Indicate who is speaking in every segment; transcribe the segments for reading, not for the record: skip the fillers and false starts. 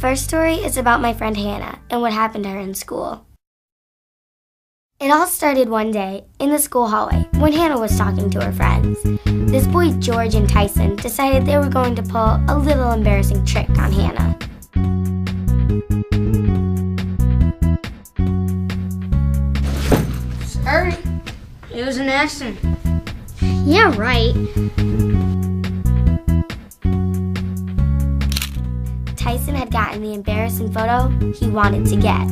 Speaker 1: first story is about my friend Hannah and what happened to her in school. It all started one day in the school hallway when Hannah was talking to her friends. This boy George and Tyson decided they were going to pull a little embarrassing trick on Hannah.
Speaker 2: Sorry, it was an accident.
Speaker 3: Yeah, right.
Speaker 1: Tyson had gotten the embarrassing photo he wanted to get.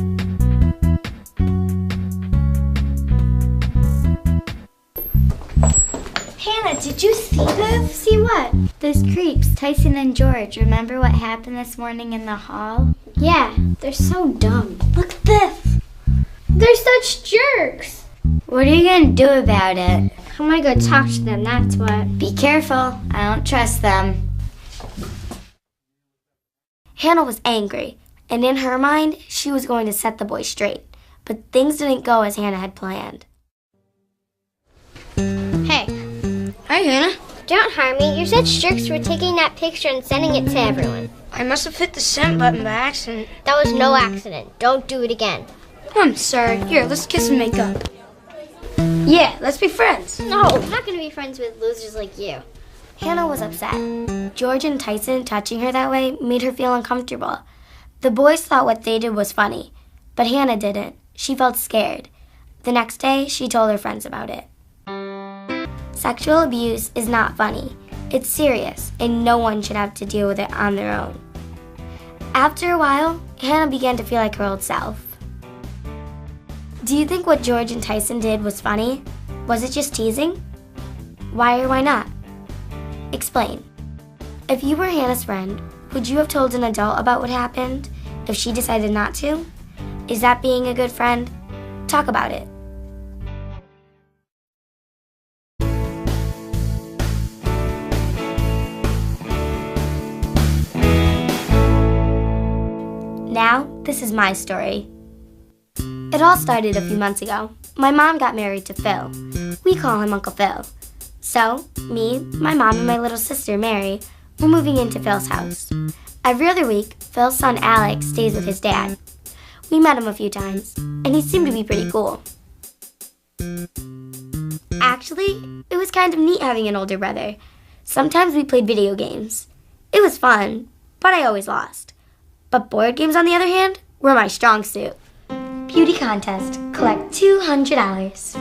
Speaker 3: Hannah, did you see this?
Speaker 1: See what?
Speaker 3: Those creeps, Tyson and George. Remember what happened this morning in the hall?
Speaker 1: Yeah, they're so dumb.
Speaker 3: Look at this. They're such jerks.
Speaker 1: What are you gonna do about it?
Speaker 3: I'm gonna go talk to them, that's what.
Speaker 1: Be careful. I don't trust them. Hannah was angry, and in her mind, she was going to set the boy straight. But things didn't go as Hannah had planned.
Speaker 3: Hey,
Speaker 2: Hi, Hannah.
Speaker 3: don't harm me. You're such jerks for taking that picture and sending it to everyone.
Speaker 2: I must have hit the send button by accident.
Speaker 3: That was no accident. Don't do it again.
Speaker 2: I'm sorry. Here, let's kiss and make up. Yeah, let's be friends.
Speaker 3: No, I'm not gonna be friends with losers like you.
Speaker 1: Hannah was upset. George and Tyson touching her that way made her feel uncomfortable. The boys thought what they did was funny, but Hannah didn't. She felt scared. The next day, she told her friends about it. Sexual abuse is not funny. It's serious, and no one should have to deal with it on their own. After a while, Hannah began to feel like her old self. Do you think what George and Tyson did was funny? Was it just teasing? Why or why not? Explain. If you were Hannah's friend, would you have told an adult about what happened if she decided not to? Is that being a good friend? Talk about it. Now, this is my story. It all started a few months ago. My mom got married to Phil. We call him Uncle Phil. So, me, my mom, and my little sister, Mary, were moving into Phil's house. Every other week, Phil's son, Alex, stays with his dad. We met him a few times, and he seemed to be pretty cool. Actually, it was kind of neat having an older brother. Sometimes we played video games. It was fun, but I always lost. But board games, on the other hand, were my strong suit. Beauty contest. Collect $200.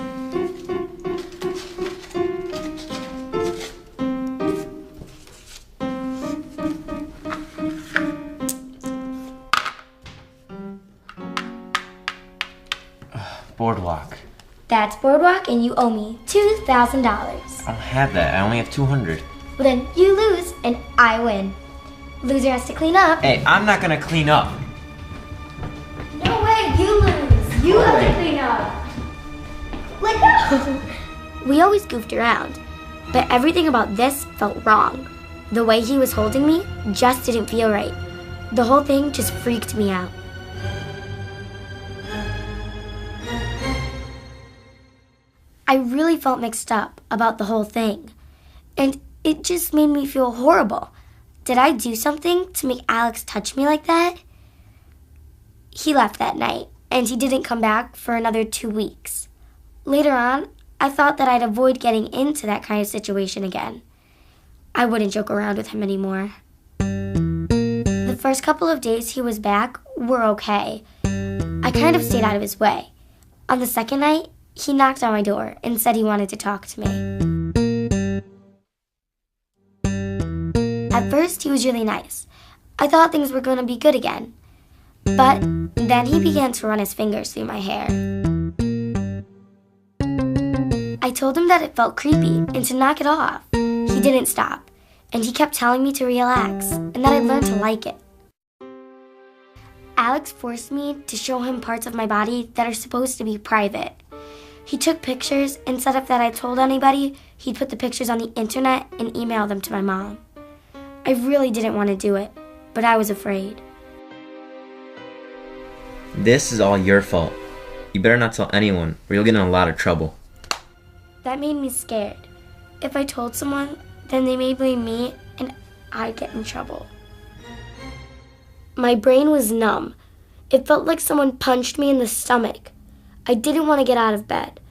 Speaker 4: Boardwalk.
Speaker 1: That's Boardwalk, and you owe me $2,000.
Speaker 4: I don't have that. I only have 200.
Speaker 1: Well, then you lose, and I win. Loser has to clean up.
Speaker 4: Hey, I'm not gonna clean up.
Speaker 1: No way, you lose. You have to clean up. Let go. We always goofed around, but everything about this felt wrong. The way he was holding me just didn't feel right. The whole thing just freaked me out. I really felt mixed up about the whole thing, and it just made me feel horrible. Did I do something to make Alex touch me like that? He left that night, and he didn't come back for another 2 weeks. Later on, I thought that I'd avoid getting into that kind of situation again. I wouldn't joke around with him anymore. The first couple of days he was back were okay. I kind of stayed out of his way. On the second night, he knocked on my door and said he wanted to talk to me. At first, he was really nice. I thought things were going to be good again. But then he began to run his fingers through my hair. I told him that it felt creepy and to knock it off. He didn't stop, and he kept telling me to relax and that I'd learn to like it. Alex forced me to show him parts of my body that are supposed to be private. He took pictures and said if that I told anybody, he'd put the pictures on the internet and email them to my mom. I really didn't want to do it, but I was afraid.
Speaker 4: This is all your fault. You better not tell anyone, or you'll get in a lot of trouble.
Speaker 1: That made me scared. If I told someone, then they may blame me and I'd get in trouble. My brain was numb. It felt like someone punched me in the stomach. I didn't want to get out of bed.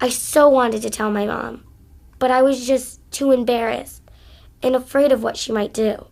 Speaker 1: I so wanted to tell my mom, but I was just too embarrassed and afraid of what she might do.